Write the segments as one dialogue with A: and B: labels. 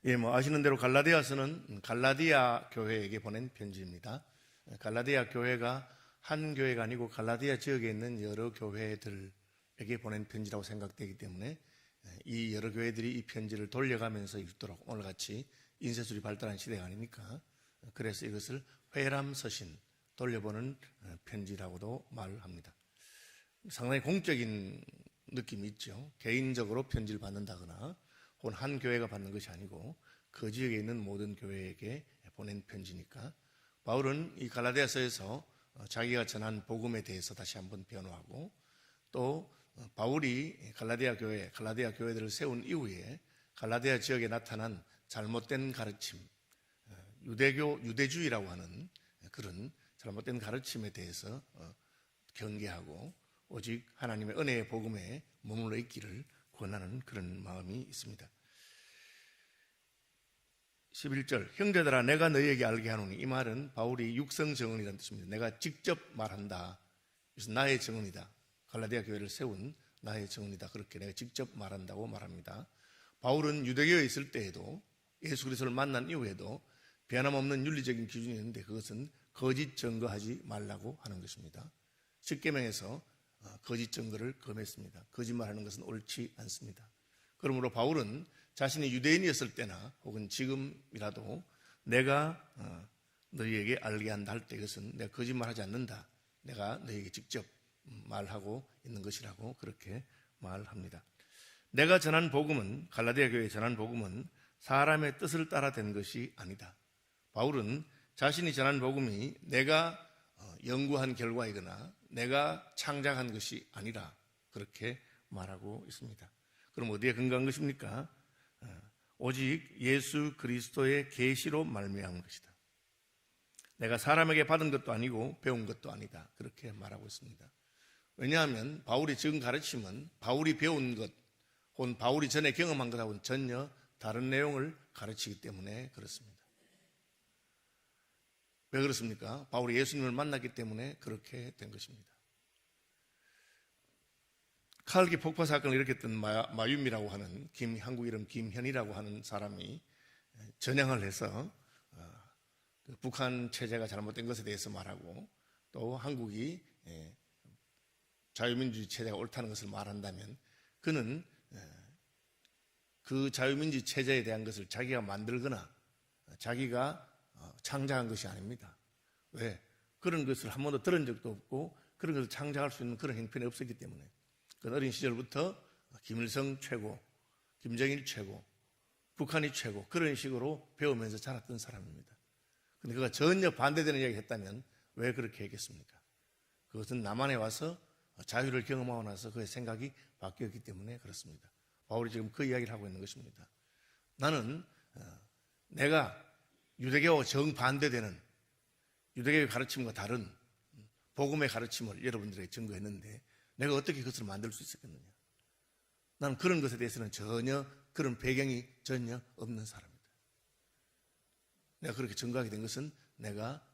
A: 아시는 대로 갈라디아서는 갈라디아 교회에게 보낸 편지입니다. 갈라디아 교회가 한 교회가 아니고 갈라디아 지역에 있는 여러 교회들에게 보낸 편지라고 생각되기 때문에 이 여러 교회들이 이 편지를 돌려가면서 읽도록 오늘같이 인쇄술이 발달한 시대가 아닙니까? 그래서 이것을 회람서신, 돌려보는 편지라고도 말합니다. 상당히 공적인 느낌이 있죠. 개인적으로 편지를 받는다거나 혹은 한 교회가 받는 것이 아니고 그 지역에 있는 모든 교회에게 보낸 편지니까 바울은 이 갈라디아서에서 자기가 전한 복음에 대해서 다시 한번 변호하고 또 바울이 갈라디아 교회들을 세운 이후에 갈라디아 지역에 나타난 잘못된 가르침, 유대주의라고 하는 그런 잘못된 가르침에 대해서 경계하고 오직 하나님의 은혜의 복음에 머물러 있기를 권하는 그런 마음이 있습니다. 11절, 형제들아 내가 너희에게 알게 하노니, 이 말은 바울이 육성 증언이라는 뜻입니다. 내가 직접 말한다. 그래서 나의 증언이다. 갈라디아 교회를 세운 나의 증언이다. 그렇게 내가 직접 말한다고 말합니다. 바울은 유대교에 있을 때에도 예수 그리스도를 만난 이후에도 변함없는 윤리적인 기준이 있는데 그것은 거짓 증거하지 말라고 하는 것입니다. 십계명에서 거짓 증거를 금했습니다. 거짓말하는 것은 옳지 않습니다. 그러므로 바울은 자신이 유대인이었을 때나 혹은 지금이라도 내가 너희에게 알게 한다 할 때 이것은 내가 거짓말하지 않는다. 내가 너희에게 직접 말하고 있는 것이라고 그렇게 말합니다. 내가 전한 복음은, 갈라디아 교회에 전한 복음은 사람의 뜻을 따라 된 것이 아니다. 바울은 자신이 전한 복음이 내가 연구한 결과이거나 내가 창작한 것이 아니라 그렇게 말하고 있습니다. 그럼 어디에 근거한 것입니까? 오직 예수 그리스도의 계시로 말미암은 것이다. 내가 사람에게 받은 것도 아니고 배운 것도 아니다. 그렇게 말하고 있습니다. 왜냐하면 바울이 지금 가르침은 바울이 배운 것 혹은 바울이 전에 경험한 것하고는 전혀 다른 내용을 가르치기 때문에 그렇습니다. 왜 그렇습니까? 바울이 예수님을 만났기 때문에 그렇게 된 것입니다. 칼기 폭파 사건을 일으켰던 마윤미라고 하는 한국 이름 김현이라고 하는 사람이 전향을 해서 북한 체제가 잘못된 것에 대해서 말하고 또 한국이 자유민주주의 체제가 옳다는 것을 말한다면 그는 그 자유민주주의 체제에 대한 것을 자기가 만들거나 자기가 창작한 것이 아닙니다. 왜? 그런 것을 한 번도 들은 적도 없고 그런 것을 창작할 수 있는 그런 형편이 없었기 때문에 그 어린 시절부터 김일성 최고, 김정일 최고, 북한이 최고 그런 식으로 배우면서 자랐던 사람입니다. 그런데 그가 전혀 반대되는 이야기를 했다면 왜 그렇게 했겠습니까? 그것은 남한에 와서 자유를 경험하고 나서 그의 생각이 바뀌었기 때문에 그렇습니다. 바울이 지금 그 이야기를 하고 있는 것입니다. 나는 내가 유대교와 정반대되는 유대교의 가르침과 다른 복음의 가르침을 여러분들에게 증거했는데 내가 어떻게 그것을 만들 수 있었겠느냐. 나는 그런 것에 대해서는 전혀 그런 배경이 전혀 없는 사람이다. 내가 그렇게 증거하게 된 것은 내가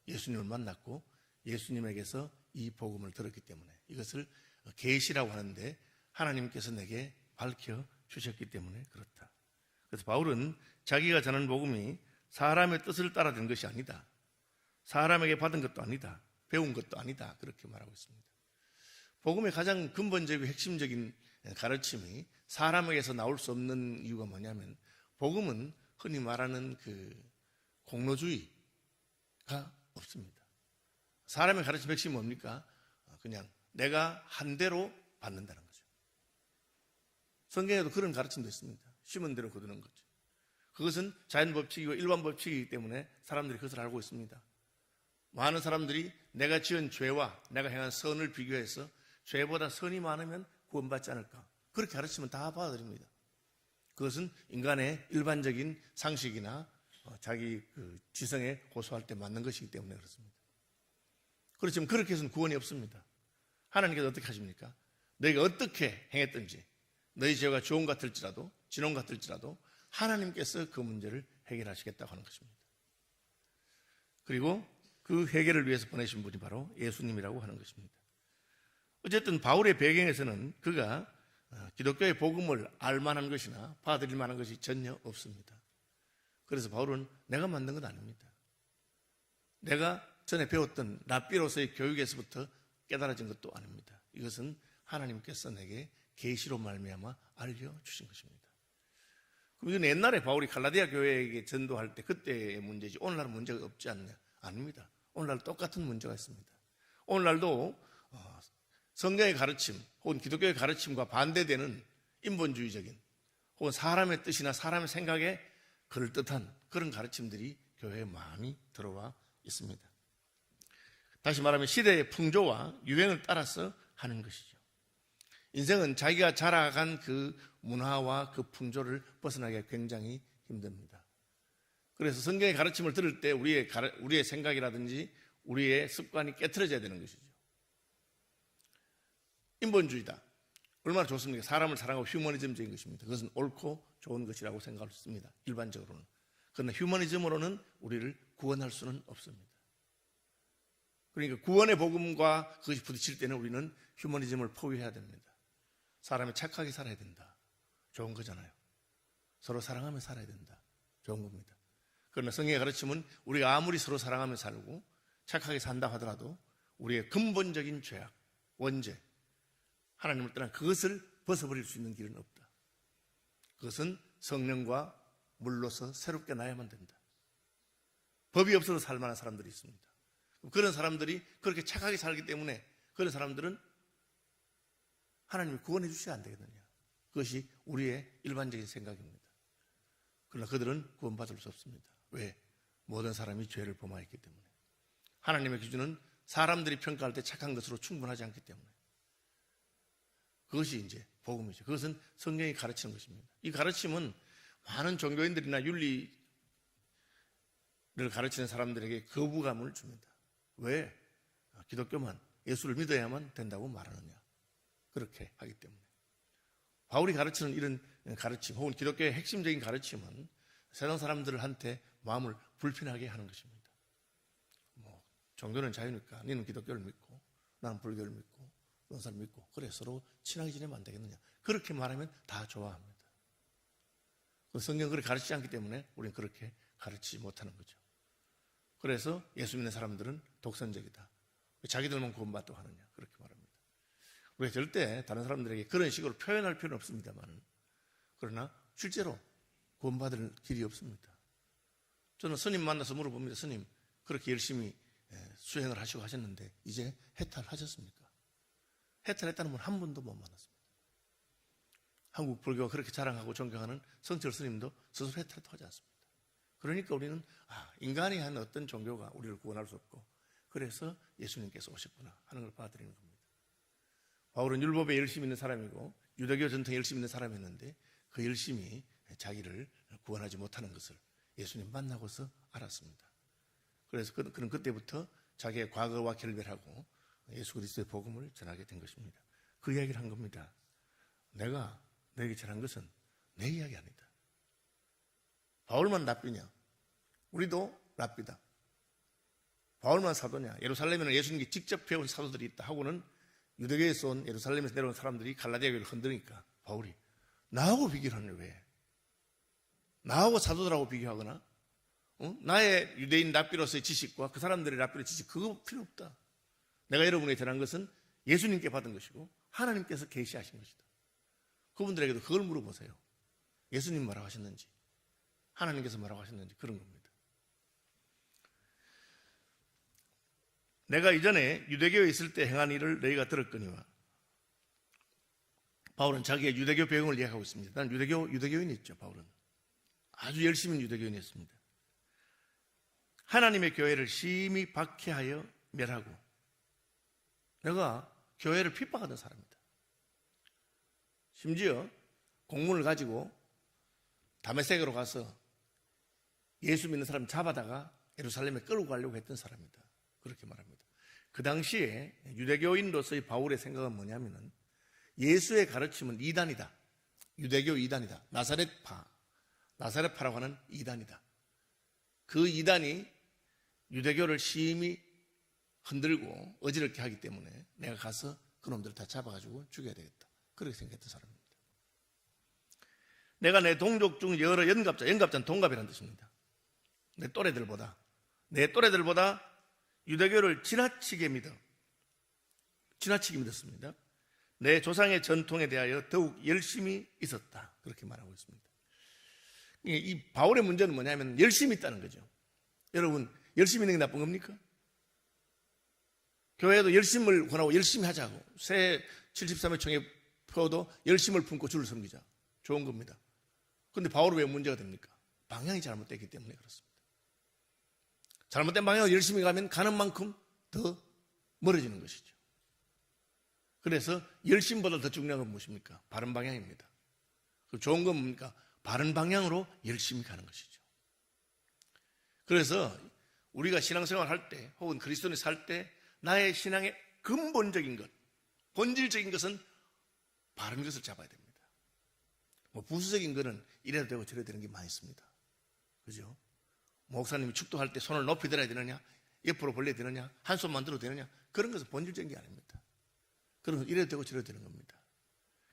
A: 예수님을 만났고 예수님에게서 이 복음을 들었기 때문에 이것을 계시라고 하는데 하나님께서 내게 밝혀주셨기 때문에 그렇다. 그래서 바울은 자기가 전한 복음이 사람의 뜻을 따라 된 것이 아니다. 사람에게 받은 것도 아니다. 배운 것도 아니다. 그렇게 말하고 있습니다. 복음의 가장 근본적이고 핵심적인 가르침이 사람에게서 나올 수 없는 이유가 뭐냐면 복음은 흔히 말하는 그 공로주의가 없습니다. 사람의 가르침 핵심이 뭡니까? 그냥 내가 한 대로 받는다는 거죠. 성경에도 그런 가르침도 있습니다. 심은 대로 거두는 거죠. 그것은 자연법칙이고 일반법칙이기 때문에 사람들이 그것을 알고 있습니다. 많은 사람들이 내가 지은 죄와 내가 행한 선을 비교해서 죄보다 선이 많으면 구원받지 않을까 그렇게 가르치면 다 받아들입니다. 그것은 인간의 일반적인 상식이나 자기 지성에 호소할 때 맞는 것이기 때문에 그렇습니다. 그렇지만 그렇게 해서는 구원이 없습니다. 하나님께서 어떻게 하십니까? 너희가 어떻게 행했든지 너희 죄가 좋은 것 같을지라도 진홍 같을지라도 하나님께서 그 문제를 해결하시겠다고 하는 것입니다. 그리고 그 해결을 위해서 보내신 분이 바로 예수님이라고 하는 것입니다. 어쨌든 바울의 배경에서는 그가 기독교의 복음을 알만한 것이나 받아들일 만한 것이 전혀 없습니다. 그래서 바울은 내가 만든 건 아닙니다. 내가 전에 배웠던 랍비로서의 교육에서부터 깨달아진 것도 아닙니다. 이것은 하나님께서 내게 계시로 말미암아 알려주신 것입니다. 그럼 이건 옛날에 바울이 갈라디아 교회에게 전도할 때 그때의 문제지 오늘날은 문제가 없지 않느냐? 아닙니다. 오늘날 똑같은 문제가 있습니다. 오늘날도 성경의 가르침 혹은 기독교의 가르침과 반대되는 인본주의적인 혹은 사람의 뜻이나 사람의 생각에 그럴듯한 그런 가르침들이 교회에 많이 들어와 있습니다. 다시 말하면 시대의 풍조와 유행을 따라서 하는 것이죠. 인생은 자기가 자라간 그 문화와 그 풍조를 벗어나기가 굉장히 힘듭니다. 그래서 성경의 가르침을 들을 때 우리의 생각이라든지 우리의 습관이 깨트려져야 되는 것이죠. 인본주의다. 얼마나 좋습니까? 사람을 사랑하고 휴머니즘적인 것입니다. 그것은 옳고 좋은 것이라고 생각할 수 있습니다. 일반적으로는. 그러나 휴머니즘으로는 우리를 구원할 수는 없습니다. 그러니까 구원의 복음과 그것이 부딪힐 때는 우리는 휴머니즘을 포기해야 됩니다. 사람이 착하게 살아야 된다. 좋은 거잖아요. 서로 사랑하며 살아야 된다. 좋은 겁니다. 그러나 성경의 가르침은 우리가 아무리 서로 사랑하며 살고 착하게 산다 하더라도 우리의 근본적인 죄악, 원죄, 하나님을 떠난 그것을 벗어버릴 수 있는 길은 없다. 그것은 성령과 물로서 새롭게 나야만 된다. 법이 없어도 살 만한 사람들이 있습니다. 그런 사람들이 그렇게 착하게 살기 때문에 그런 사람들은 하나님이 구원해 주셔야 안 되겠느냐. 그것이 우리의 일반적인 생각입니다. 그러나 그들은 구원받을 수 없습니다. 왜? 모든 사람이 죄를 범하였기 때문에. 하나님의 기준은 사람들이 평가할 때 착한 것으로 충분하지 않기 때문에. 그것이 이제 복음이죠. 그것은 성경이 가르치는 것입니다. 이 가르침은 많은 종교인들이나 윤리를 가르치는 사람들에게 거부감을 줍니다. 왜? 기독교만 예수를 믿어야만 된다고 말하느냐. 그렇게 하기 때문에. 바울이 가르치는 이런 가르침 혹은 기독교의 핵심적인 가르침은 세상 사람들한테 마음을 불편하게 하는 것입니다. 종교는 자유니까 너는 기독교를 믿고 나는 불교를 믿고 어떤 사람 믿고 그래 서로 친하게 지내면 안 되겠느냐. 그렇게 말하면 다 좋아합니다. 성경은 그렇게 가르치지 않기 때문에 우리는 그렇게 가르치지 못하는 거죠. 그래서 예수 믿는 사람들은 독선적이다. 자기들만 구원받다고 하느냐. 그렇게 말합니다. 우리가 절대 다른 사람들에게 그런 식으로 표현할 필요는 없습니다만 그러나 실제로 구원받을 길이 없습니다. 저는 스님 만나서 물어봅니다. 스님 그렇게 열심히 수행을 하시고 하셨는데 이제 해탈하셨습니까? 해탈했다는 분 한 분도 못 만났습니다. 한국 불교가 그렇게 자랑하고 존경하는 성철 스님도 스스로 해탈도 하지 않습니다. 그러니까 우리는 인간이 한 어떤 종교가 우리를 구원할 수 없고 그래서 예수님께서 오셨구나 하는 걸 받아들이는 겁니다. 바울은 율법에 열심히 있는 사람이고 유대교 전통에 열심히 있는 사람이었는데 그 열심히 자기를 구원하지 못하는 것을 예수님 만나고서 알았습니다. 그래서 그는 그때부터 자기의 과거와 결별하고 예수 그리스도의 복음을 전하게 된 것입니다. 그 이야기를 한 겁니다. 내가 너에게 전한 것은 내 이야기 아니다. 바울만 랍비냐? 우리도 랍비다. 바울만 사도냐? 예루살렘에는 예수님께 직접 배운 사도들이 있다 하고는 유대교에서 온 예루살렘에서 내려온 사람들이 갈라디아 교회를 흔드니까 바울이 나하고 비교를 하네. 왜? 나하고 사도들하고 비교하거나 나의 유대인 랍비로서의 지식과 그 사람들의 랍비로의 지식 그거 필요 없다. 내가 여러분에게 전한 것은 예수님께 받은 것이고 하나님께서 계시하신 것이다. 그분들에게도 그걸 물어보세요. 예수님 뭐라고 하셨는지 하나님께서 뭐라고 하셨는지 그런 겁니다. 내가 이전에 유대교에 있을 때 행한 일을 너희가 들었거니와. 바울은 자기의 유대교 배경을 이야기하고 있습니다. 난 유대교인이었죠. 바울은 아주 열심히 유대교인이었습니다. 하나님의 교회를 심히 박해하여 멸하고 내가 교회를 핍박하던 사람입니다. 심지어 공문을 가지고 다메섹으로 가서 예수 믿는 사람 잡아다가 예루살렘에 끌고 가려고 했던 사람입니다. 그렇게 말합니다. 그 당시에 유대교인으로서의 바울의 생각은 뭐냐면은 예수의 가르침은 이단이다. 유대교 이단이다. 나사렛파라고 하는 이단이다. 그 이단이 유대교를 심히 흔들고 어지럽게 하기 때문에 내가 가서 그놈들을 다 잡아가지고 죽여야 되겠다. 그렇게 생각했던 사람입니다. 내가 내 동족 중 여러 연갑자는 동갑이라는 뜻입니다. 내 또래들보다 유대교를 지나치게 믿었습니다. 내 조상의 전통에 대하여 더욱 열심히 있었다. 그렇게 말하고 있습니다. 이 바울의 문제는 뭐냐면 열심히 있다는 거죠. 여러분, 열심히 있는 게 나쁜 겁니까? 교회도 열심을 권하고 열심히 하자고, 새 73회 총회 표도 열심을 품고 주를 섬기자, 좋은 겁니다. 그런데 바울은 왜 문제가 됩니까? 방향이 잘못됐기 때문에 그렇습니다. 잘못된 방향으로 열심히 가면 가는 만큼 더 멀어지는 것이죠. 그래서 열심보다 더 중요한 건 무엇입니까? 바른 방향입니다. 좋은 건 뭡니까? 바른 방향으로 열심히 가는 것이죠. 그래서 우리가 신앙생활 할 때 혹은 그리스도인이 살 때 나의 신앙의 근본적인 것, 본질적인 것은 바른 것을 잡아야 됩니다. 부수적인 것은 이래도 되고 저래도 되는 게 많이 있습니다. 그죠? 목사님이 축도할 때 손을 높이 들어야 되느냐, 옆으로 벌려야 되느냐, 한 손만 들어도 되느냐, 그런 것은 본질적인 게 아닙니다. 그런 건 이래도 되고 저래도 되는 겁니다.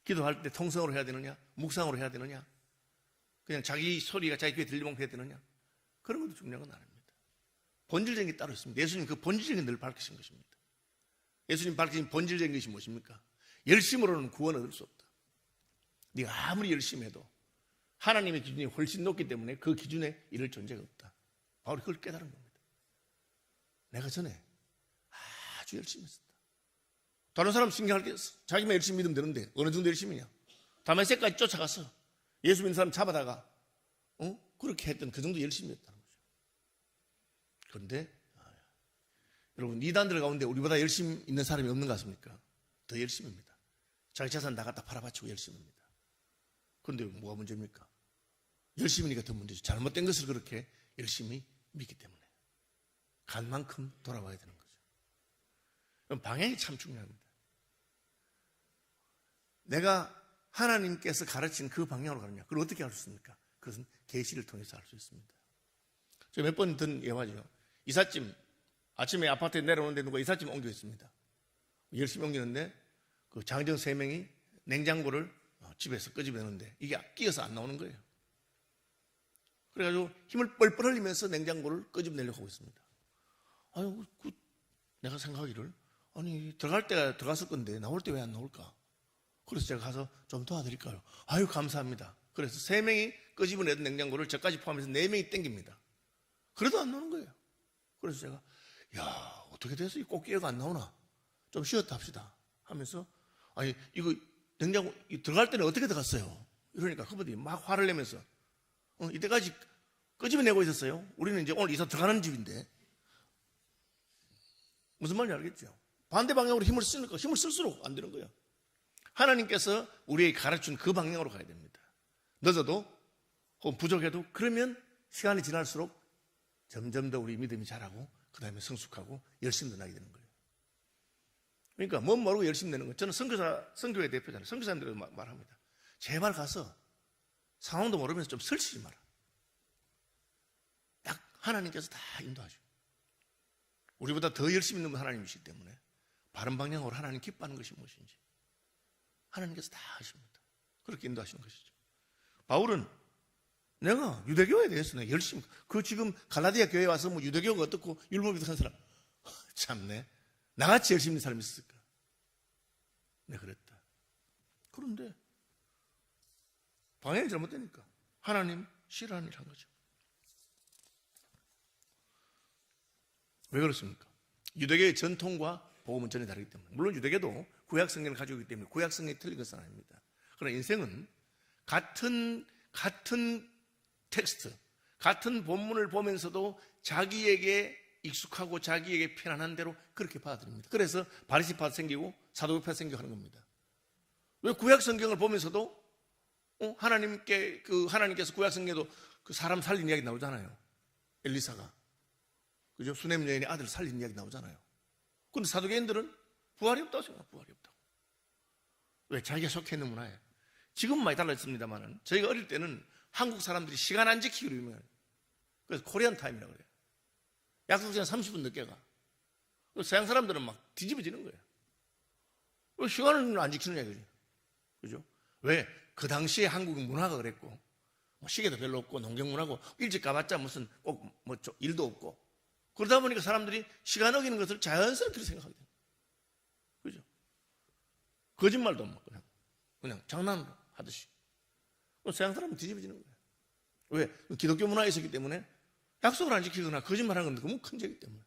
A: 기도할 때 통성으로 해야 되느냐, 묵상으로 해야 되느냐, 그냥 자기 소리가 자기 귀에 들리면 해야 되느냐, 그런 것도 중요한 건 아닙니다. 본질적인 게 따로 있습니다. 예수님 그 본질적인 늘 밝히신 것입니다. 예수님 밝히신 본질적인 것이 무엇입니까? 열심으로는 구원을 얻을 수 없다. 네가 아무리 열심히 해도 하나님의 기준이 훨씬 높기 때문에 그 기준에 이를 존재가 없다. 바울이 그걸 깨달은 겁니다. 내가 전에 아주 열심히 했었다. 다른 사람 신경하겠어. 자기만 열심히 믿으면 되는데 어느 정도 열심히냐? 다메섹까지 쫓아가서 예수 믿는 사람 잡아다가 그렇게 했던 그 정도 열심히 했다는 거죠. 그런데 여러분, 이단들 가운데 우리보다 열심히 있는 사람이 없는 것 같습니까? 더 열심입니다. 자기 자산 나갔다 팔아바치고 열심입니다. 그런데 뭐가 문제입니까? 열심히니까 더 문제죠. 잘못된 것을 그렇게 열심히 믿기 때문에 간 만큼 돌아와야 되는 거죠. 그럼 방향이 참 중요합니다. 내가 하나님께서 가르친 그 방향으로 가느냐, 그걸 어떻게 알 수 있습니까? 그것은 계시를 통해서 알 수 있습니다. 제가 몇 번 든 예화죠. 이삿짐, 아침에 아파트에 내려오는데 누가 이삿짐 옮겨 있습니다. 열심히 옮기는데 그 장정 3명이 냉장고를 집에서 끄집어내는데 이게 끼어서 안 나오는 거예요. 그래가지고 힘을 뻘뻘 흘리면서 냉장고를 끄집어내려고 하고 있습니다. 아유, 내가 생각하기를, 아니, 들어갈 때가 들어갔을 건데 나올 때 왜 안 나올까? 그래서 제가 가서 좀 도와드릴까요? 아유, 감사합니다. 그래서 3명이 끄집어내던 냉장고를 저까지 포함해서 4명이 땡깁니다. 그래도 안 나오는 거예요. 그래서 제가, 야, 어떻게 돼서 이 꽃게가 안 나오나? 좀 쉬었다 합시다 하면서, 아니, 이거 냉장고 들어갈 때는 어떻게 들어갔어요? 이러니까 그분들이 막 화를 내면서, 이때까지 끄집어내고 있었어요. 우리는 이제 오늘 이사 들어가는 집인데. 무슨 말인지 알겠죠? 반대 방향으로 힘을 쓰니까 힘을 쓸수록 안 되는 거예요. 하나님께서 우리에게 가르친 그 방향으로 가야 됩니다. 늦어도 혹은 부족해도 그러면 시간이 지날수록 점점 더 우리 믿음이 자라고 그 다음에 성숙하고 열심히 나게 되는 거예요. 그러니까 뭔 모르고 열심히 내는 거예요. 저는 선교회 대표잖아요. 선교사님들 말합니다. 제발 가서 상황도 모르면서 좀 설치지 마라. 딱 하나님께서 다 인도하죠. 우리보다 더 열심히 있는 분 하나님이시기 때문에 바른 방향으로 하나님 기뻐하는 것이 무엇인지 하나님께서 다 하십니다. 그렇게 인도하시는 것이죠. 바울은 내가 유대교에 대해서 내가 열심히, 지금 갈라디아 교회에 와서 뭐 유대교가 어떻고 율법이 어떻게 하는 사람, 참네, 나같이 열심히 있는 사람이 있을까? 내가 그랬다. 그런데 방향이 잘못되니까 하나님 싫어하는 일을 한 거죠. 왜 그렇습니까? 유대교의 전통과 복음은 전혀 다르기 때문에. 물론 유대교도 구약 성경을 가지고 있기 때문에 구약 성경이 틀린 것은 아닙니다. 그러나 인생은 같은 텍스트, 같은 본문을 보면서도 자기에게 익숙하고 자기에게 편안한 대로 그렇게 받아들입니다. 그래서 바리새파도 생기고 사두개파도 생기고 하는 겁니다. 왜 구약 성경을 보면서도 하나님께서 구약 성경에도 그 사람 살린 이야기 나오잖아요. 엘리사가, 그죠? 수넴 여인의 아들 살린 이야기 나오잖아요. 그런데 사두개인들은 부활이 없다고 생각해요. 부활이 없다고. 왜? 자기가 속해 있는 문화에. 지금은 많이 달라졌습니다만 저희가 어릴 때는 한국 사람들이 시간 안 지키기로 유명해요. 그래서 코리안 타임이라고 그래요. 약속 시간 30분 늦게 가. 서양 사람들은 막 뒤집어지는 거예요. 왜 시간을 안 지키느냐 이거죠. 그죠? 왜? 그 당시에 한국은 문화가 그랬고 뭐 시계도 별로 없고 농경문하고 일찍 가봤자 무슨 꼭 뭐 일도 없고 그러다 보니까 사람들이 시간 어기는 것을 자연스럽게 생각하게 돼요. 그죠? 거짓말도 안 먹고 그냥 장난으로 하듯이. 서양 사람은 뒤집어지는 거예요. 왜? 기독교 문화에 있었기 때문에 약속을 안 지키거나 거짓말하는 건 너무 큰 죄이기 때문에.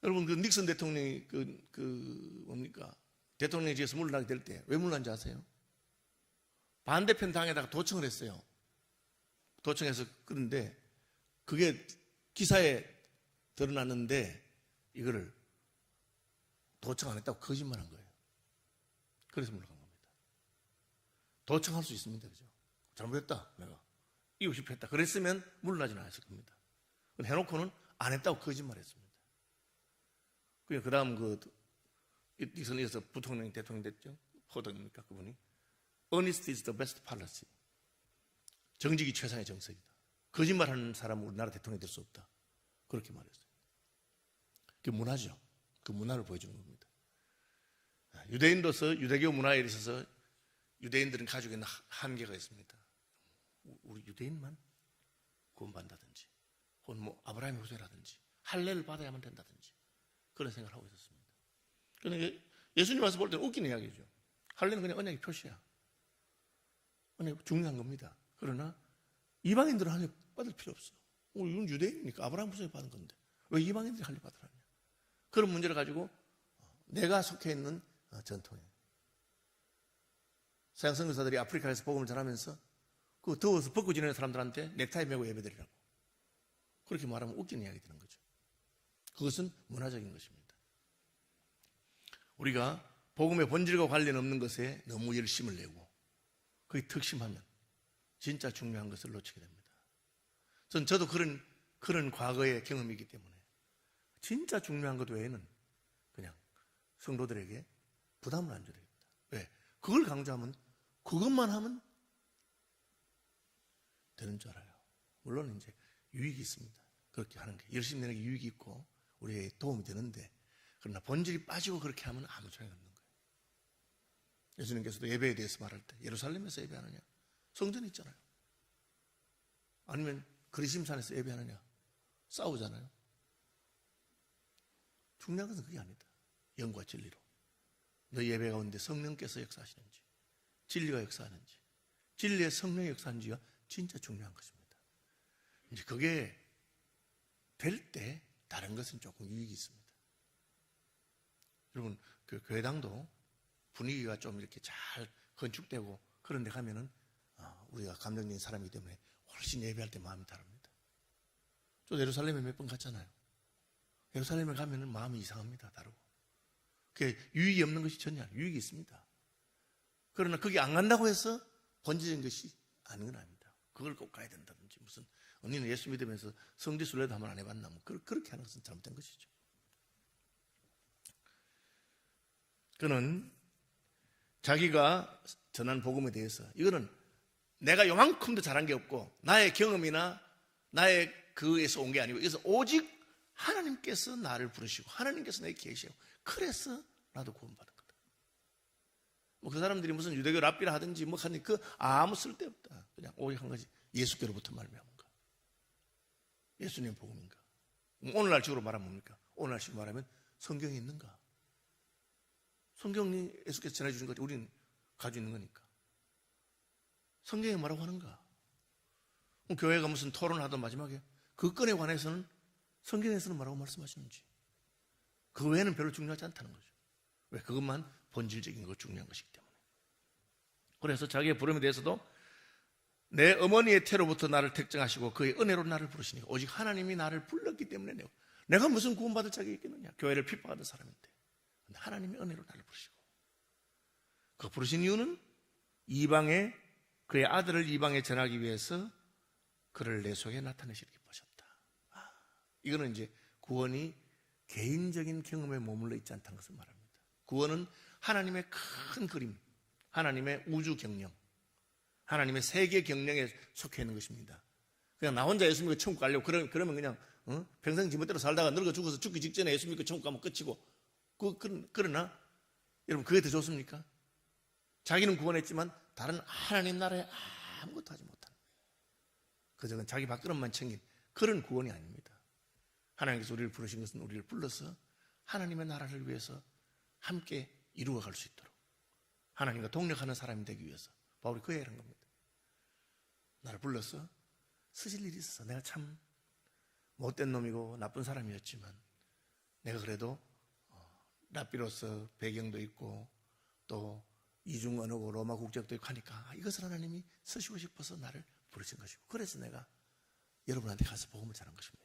A: 여러분 그 닉슨 대통령이 뭡니까? 대통령직에서 물러나게 될 때 왜 물러난지 아세요? 반대편 당에다가 도청을 했어요. 도청해서 그런데 그게 기사에 드러났는데 이거를 도청 안 했다고 거짓말한 거예요. 그래서 물러간 겁니다. 도청할 수 있습니다, 그죠? 잘못했다, 내가 이거 실패했다. 그랬으면 물러나지는 않았을 겁니다. 해놓고는 안 했다고 거짓말했습니다. 그 다음 닉슨에서 부통령 대통령 됐죠. 포드입니까 그분이? Honesty is the best policy. 정직이 최상의 정책이다. 거짓말하는 사람은 우리나라 대통령이 될 수 없다. 그렇게 말했어요. 그게 문화죠. 그 문화를 보여주는 겁니다. 유대인으로서 유대교 문화에 있어서 유대인들은 가지고 있는 한계가 있습니다. 우리 유대인만 구원받는다든지 혹은 뭐 아브라함의 후손이라든지 할례를 받아야만 된다든지 그런 생각을 하고 있었습니다. 그러니까 예수님 와서 볼 때는 웃기는 이야기죠. 할례는 그냥 언약의 표시야. 언약이 중요한 겁니다. 그러나 이방인들은 할례 받을 필요 없어. 이건 유대인이니까 아브라함 후손이 받은 건데 왜 이방인들이 할례 받으라냐. 그런 문제를 가지고 내가 속해 있는 전통이에요. 서양 선교사들이 아프리카에서 복음을 전하면서 그 더워서 벗고 지내는 사람들한테 넥타이 메고 예배드리라고 그렇게 말하면 웃기는 이야기 되는 거죠. 그것은 문화적인 것입니다. 우리가 복음의 본질과 관련 없는 것에 너무 열심을 내고 거기 특심하면 진짜 중요한 것을 놓치게 됩니다. 저도 그런 과거의 경험이기 때문에 진짜 중요한 것 외에는 그냥 성도들에게 부담을 안 줘야 되겠다. 왜? 그걸 강조하면 그것만 하면 되는 줄 알아요. 물론 이제 유익이 있습니다. 그렇게 하는 게 열심히 내는 게 유익이 있고 우리에 도움이 되는데 그러나 본질이 빠지고 그렇게 하면 아무 소용이 없는 거예요. 예수님께서도 예배에 대해서 말할 때 예루살렘에서 예배하느냐? 성전이 있잖아요. 아니면 그리심산에서 예배하느냐? 싸우잖아요. 중요한 것은 그게 아니다. 영과 진리로. 너 예배 가운데 성령께서 역사하시는지 진리가 역사하는지 진리의 성령의 역사하는지가 진짜 중요한 것입니다. 이제 그게 될 때 다른 것은 조금 유익이 있습니다. 여러분 그 교회당도 분위기가 좀 이렇게 잘 건축되고 그런 데 가면은 우리가 감정적인 사람이기 때문에 훨씬 예배할 때 마음이 다릅니다. 저 예루살렘에 몇 번 갔잖아요. 예루살렘에 가면은 마음이 이상합니다. 다르고 그게 유익이 없는 것이 전혀 아니에요. 유익이 있습니다. 그러나 거기 안 간다고 해서 본질적인 것이 아닌 건 아닙니다. 그걸 꼭 가야 된다든지 무슨 언니는 예수 믿으면서 성지 순례도 한번 안 해봤나 뭐 그렇게 하는 것은 잘못된 것이죠. 그는 자기가 전한 복음에 대해서 이거는 내가 요만큼도 잘한 게 없고 나의 경험이나 나의 그에서 온 게 아니고 이것은 오직 하나님께서 나를 부르시고 하나님께서 내게 계시고 그래서 나도 구원받은 거다. 뭐 그 사람들이 무슨 유대교 랍비라 하든지 뭐 하니 그 아무 쓸데없다. 그냥 오직 한 가지 예수께로부터 말미암은가. 예수님 복음인가. 오늘날 식으로 말하면 뭡니까? 오늘날 식으로 말하면 성경에 있는가. 성경이 예수께서 전해주신 것 우리는 가지고 있는 거니까. 성경에 뭐라고 하는가? 교회가 무슨 토론하던 마지막에 그 건에 관해서는 성경에서는 뭐라고 말씀하시는지 그 외에는 별로 중요하지 않다는 거죠. 왜? 그것만 본질적인 거 중요한 것이기 때문에. 그래서 자기의 부름에 대해서도 내 어머니의 태로부터 나를 택정하시고 그의 은혜로 나를 부르시니까 오직 하나님이 나를 불렀기 때문에 내가 무슨 구원받을 자격이 있겠느냐. 교회를 핍박하던 사람인데 하나님이 은혜로 나를 부르시고 그 부르신 이유는 이방에 그의 아들을 이방에 전하기 위해서 그를 내 속에 나타내시기 기뻐하셨다. 이거는 이제 구원이 개인적인 경험에 머물러 있지 않다는 것을 말합니다. 구원은 하나님의 큰 그림, 하나님의 우주 경영, 하나님의 세계 경영에 속해 있는 것입니다. 그냥 나 혼자 예수 믿고 천국 가려고 그러면 그냥 평생 지멋대로 살다가 늙어 죽어서 죽기 직전에 예수 믿고 천국 가면 끝이고 그러나 여러분 그게 더 좋습니까? 자기는 구원했지만 다른 하나님 나라에 아무것도 하지 못하는 거예요. 그저 자기 밥그릇만 챙긴 그런 구원이 아닙니다. 하나님께서 우리를 부르신 것은 우리를 불러서 하나님의 나라를 위해서 함께 이루어갈 수 있도록 하나님과 동력하는 사람이 되기 위해서 바울이 그 얘기를 한 겁니다. 나를 불러서 쓰실 일이 있어서 내가 참 못된 놈이고 나쁜 사람이었지만 내가 그래도 랍비로서 배경도 있고 또 이중 언어고 로마 국적도 있고 하니까 이것을 하나님이 쓰시고 싶어서 나를 부르신 것이고 그래서 내가 여러분한테 가서 복음을 전한 것입니다.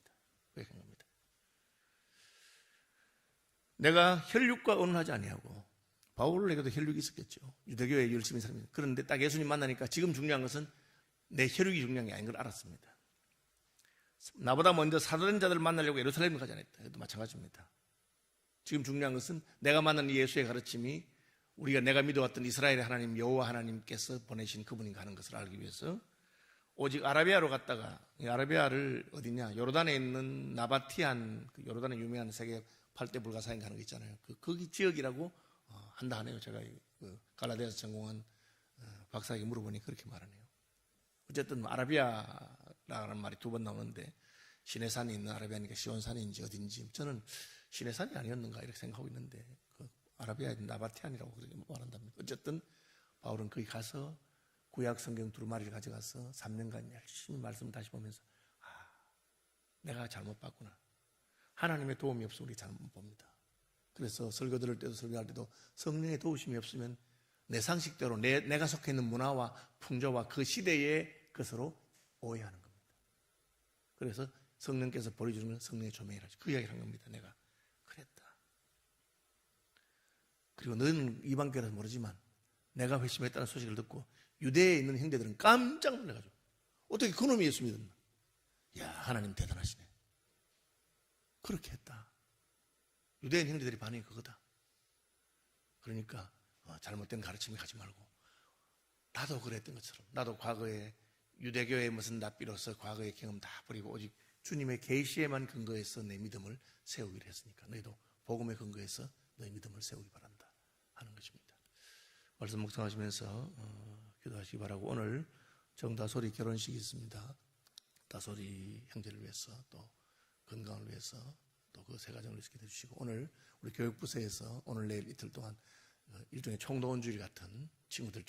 A: 그렇게 한 겁니다. 내가 혈육과 언론하지 아니하고 바울에게도 혈육이 있었겠죠. 유대교에 열심히 살면 그런데 딱 예수님 만나니까 지금 중요한 것은 내 혈육이 중요한 게 아닌 걸 알았습니다. 나보다 먼저 사도된 자들을 만나려고 예루살렘을 가지 않았다. 이것도 마찬가지입니다. 지금 중요한 것은 내가 만난 예수의 가르침이 내가 믿어왔던 이스라엘의 하나님 여호와 하나님께서 보내신 그분인가 하는 것을 알기 위해서 오직 아라비아로 갔다가 아라비아를 어디냐 요르단에 있는 나바티안 요르단의 유명한 세계 8대 불가사인가 하는 거 있잖아요. 거기 지역이라고 한다 하네요. 제가 갈라디아에서 전공한 박사에게 물어보니 그렇게 말하네요. 어쨌든 아라비아라는 말이 두 번 나오는데 시내산이 있는 아라비아니까 시온산인지 어딘지 저는 시내산이 아니었는가 이렇게 생각하고 있는데 아라비아의 나바티안이라고 그렇게 말한답니다. 어쨌든 바울은 거기 가서 구약 성경 두루마리를 가져가서 3년간 열심히 말씀을 다시 보면서 내가 잘못 봤구나. 하나님의 도움이 없으면 우리 잘못 봅니다. 그래서 설교 들을 때도 설교할 때도 성령의 도우심이 없으면 내 상식대로 내가 속해 있는 문화와 풍조와 그 시대의 것으로 오해하는 겁니다. 그래서 성령께서 보여주는 건 성령의 조명이라죠. 그 이야기를 한 겁니다. 내가 그랬다. 그리고 너는 이방교라서 모르지만 내가 회심했다는 소식을 듣고 유대에 있는 형제들은 깜짝 놀라가지고 어떻게 그놈이 예수 믿었나? 야 하나님 대단하시네. 그렇게 했다. 유대인 형제들이 반응이 그거다. 그러니까 잘못된 가르침에 가지 말고 나도 그랬던 것처럼 나도 과거에 유대교의 무슨 납비로서 과거의 경험 다 버리고 오직 주님의 계시에만 근거해서 내 믿음을 세우기로 했으니까 너희도 복음에 근거해서 너희 믿음을 세우기 바란다 하는 것입니다. 말씀 묵상하시면서 기도하시기 바라고 오늘 정다솔이 결혼식이 있습니다. 다솔이 형제를 위해서 또 건강을 위해서 또 그 세 가정을 지켜 주시고 오늘 우리 교육부서에서 오늘 내일 이틀 동안 일종의 총동원주일 같은 친구들